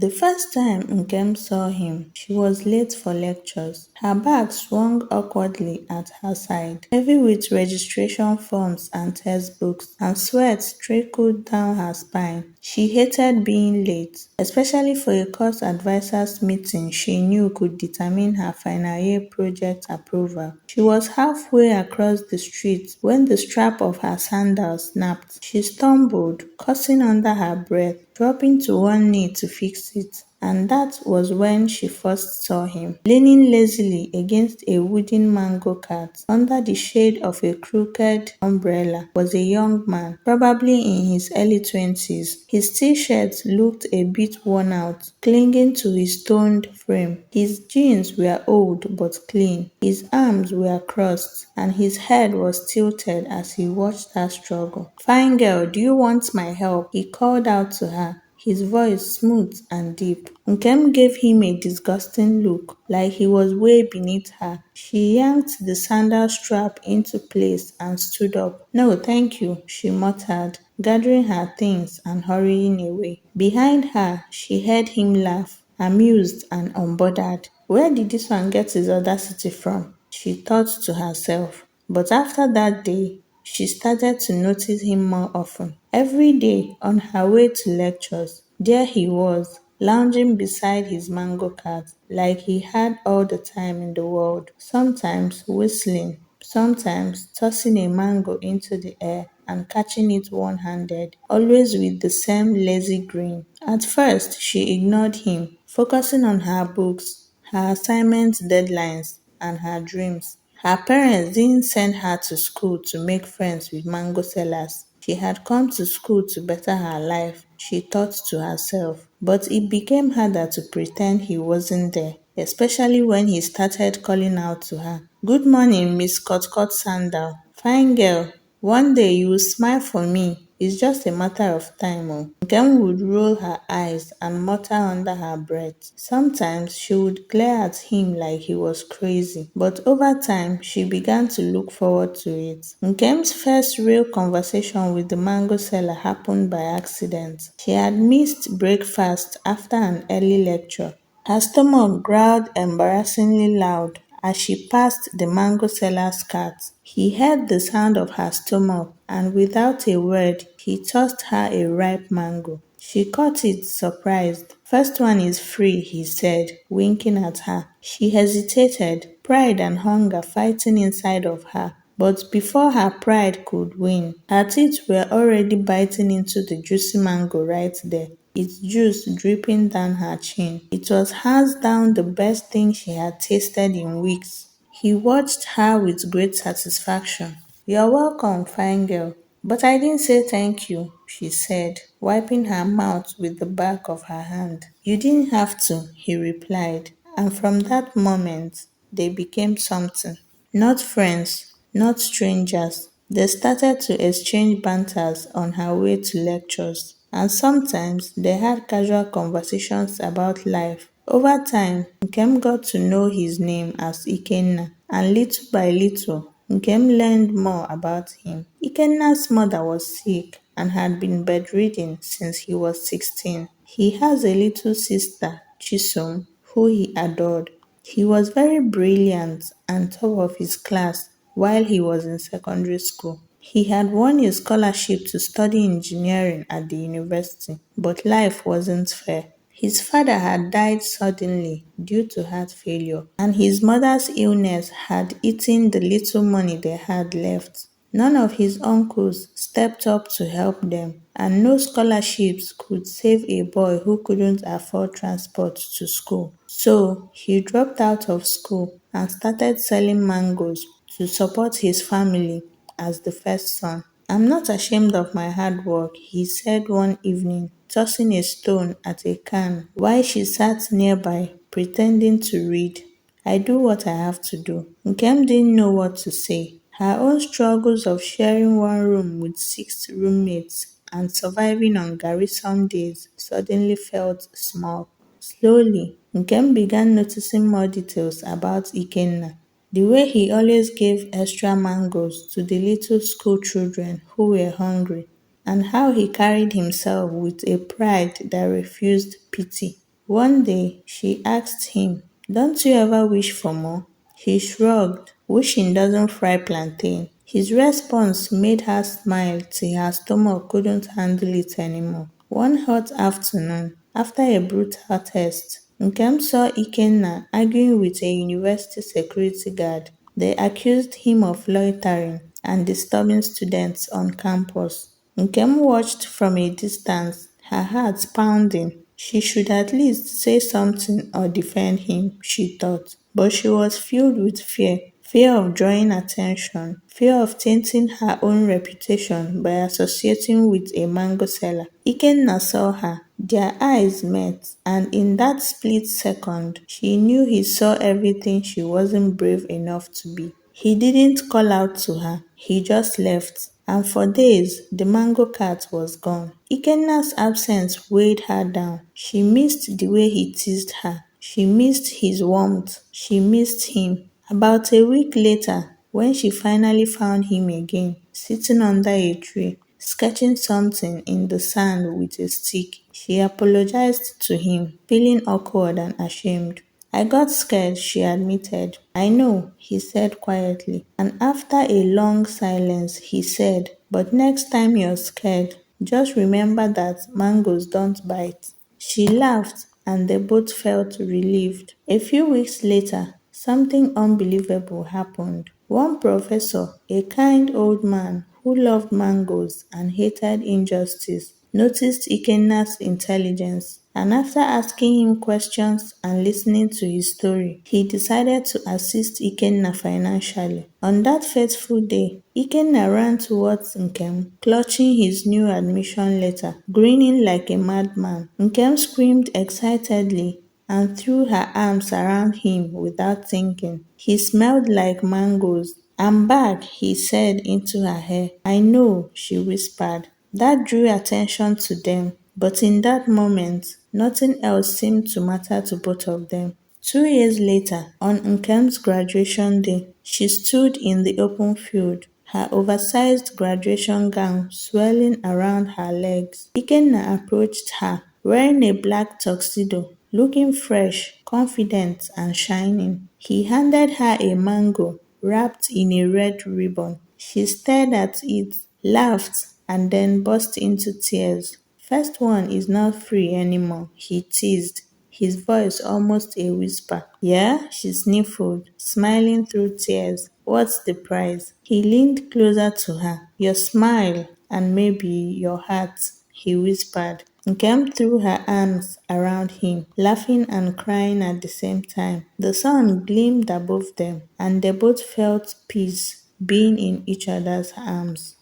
The first time Nkem saw him, she was late for lectures. Her bag swung awkwardly at her side, heavy with registration forms and textbooks, and sweat trickled down her spine. She hated being late, especially for a course advisors meeting she knew could determine her final year project approval. She was halfway across the street when the strap of her sandal snapped. She stumbled, cursing under her breath, dropping to one knee to fix it. And that was when she first saw him, leaning lazily against a wooden mango cart under the shade of a crooked umbrella was a young man, probably in his early 20s. His t-shirt looked a bit worn out, clinging to his toned frame. His jeans were old but clean. His arms were crossed, and his head was tilted as he watched her struggle. "Fine girl, do you want my help?" he called out to her, his voice smooth and deep. Nkem gave him a disgusting look, like he was way beneath her. She yanked the sandal strap into place and stood up. "No, thank you," she muttered, gathering her things and hurrying away. Behind her, she heard him laugh, amused and unbothered. Where did this one get his audacity from? She thought to herself. But after that day, she started to notice him more often. Every day, on her way to lectures, there he was, lounging beside his mango cart, like he had all the time in the world, sometimes whistling, sometimes tossing a mango into the air and catching it one-handed, always with the same lazy grin. At first, she ignored him, focusing on her books, her assignment deadlines, and her dreams. Her parents didn't send her to school to make friends with mango sellers. She had come to school to better her life, she thought to herself. But it became harder to pretend he wasn't there, especially when he started calling out to her. "Good morning, Miss Cotcot Sandal. Fine girl. One day you will smile for me. It's just a matter of time." Oh. Nkem would roll her eyes and mutter under her breath. Sometimes she would glare at him like he was crazy, but over time she began to look forward to it. Nkem's first real conversation with the mango seller happened by accident. She had missed breakfast after an early lecture. Her stomach growled embarrassingly loud as she passed the mango seller's cart. He heard the sound of her stomach, and without a word, he tossed her a ripe mango. She caught it, surprised. "First one is free," he said, winking at her. She hesitated, pride and hunger fighting inside of her. But before her pride could win, her teeth were already biting into the juicy mango right there, its juice dripping down her chin. It was hands down the best thing she had tasted in weeks. He watched her with great satisfaction. "You're welcome, fine girl. But I didn't say thank you," she said, wiping her mouth with the back of her hand. "You didn't have to," he replied, and from that moment, they became something. Not friends, not strangers. They started to exchange banters on her way to lectures, and sometimes they had casual conversations about life. Over time, Nkem got to know his name as Ikenna, and little by little, Nkem learned more about him. Ikenna's mother was sick and had been bedridden since he was 16. He has a little sister, Chisom, who he adored. He was very brilliant and top of his class while he was in secondary school. He had won a scholarship to study engineering at the university, but life wasn't fair. His father had died suddenly due to heart failure, and his mother's illness had eaten the little money they had left. None of his uncles stepped up to help them, and no scholarships could save a boy who couldn't afford transport to school. So he dropped out of school and started selling mangoes to support his family as the first son. "I'm not ashamed of my hard work," he said one evening, tossing a stone at a can while she sat nearby, pretending to read. "I do what I have to do." Nkem didn't know what to say. Her own struggles of sharing one room with 6 roommates and surviving on Gary some days suddenly felt small. Slowly, Nkem began noticing more details about Ikenna. The way he always gave extra mangoes to the little school children who were hungry, and how he carried himself with a pride that refused pity. One day, she asked him, "Don't you ever wish for more?" He shrugged, wishing doesn't fry plantain. His response made her smile till her stomach couldn't handle it anymore. One hot afternoon, after a brutal test, Nkem saw Ikenna arguing with a university security guard. They accused him of loitering and disturbing students on campus. Nkem watched from a distance, her heart pounding. She should at least say something or defend him, she thought. But she was filled with fear. Fear of drawing attention, fear of tainting her own reputation by associating with a mango seller. Ikenna saw her. Their eyes met, and in that split second, she knew he saw everything she wasn't brave enough to be. He didn't call out to her, he just left. And for days, the mango cat was gone. Ikenna's absence weighed her down. She missed the way he teased her. She missed his warmth. She missed him. About a week later, when she finally found him again, sitting under a tree, sketching something in the sand with a stick, she apologized to him, feeling awkward and ashamed. "I got scared," she admitted. "I know," he said quietly. And after a long silence, he said, "But next time you're scared, just remember that mangoes don't bite." She laughed, and they both felt relieved. A few weeks later, something unbelievable happened. One professor, a kind old man who loved mangoes and hated injustice, noticed Ikenna's intelligence, and after asking him questions and listening to his story, he decided to assist Ikenna financially. On that fateful day, Ikenna ran towards Nkem, clutching his new admission letter, grinning like a madman. Nkem screamed excitedly and threw her arms around him without thinking. He smelled like mangoes. "I'm back," he said into her hair. "I know," she whispered. That drew attention to them, but in that moment, nothing else seemed to matter to both of them. 2 years later, on Nkem's graduation day, she stood in the open field, her oversized graduation gown swelling around her legs. Ikenna approached her, wearing a black tuxedo, looking fresh, confident, and shining. He handed her a mango wrapped in a red ribbon. She stared at it, laughed, and then burst into tears. "First one is not free anymore," he teased, his voice almost a whisper. "Yeah?" she sniffled, smiling through tears. "What's the prize?" He leaned closer to her. "Your smile, and maybe your heart," he whispered. Nkem threw her arms around him, laughing and crying at the same time. The sun gleamed above them, and they both felt peace being in each other's arms.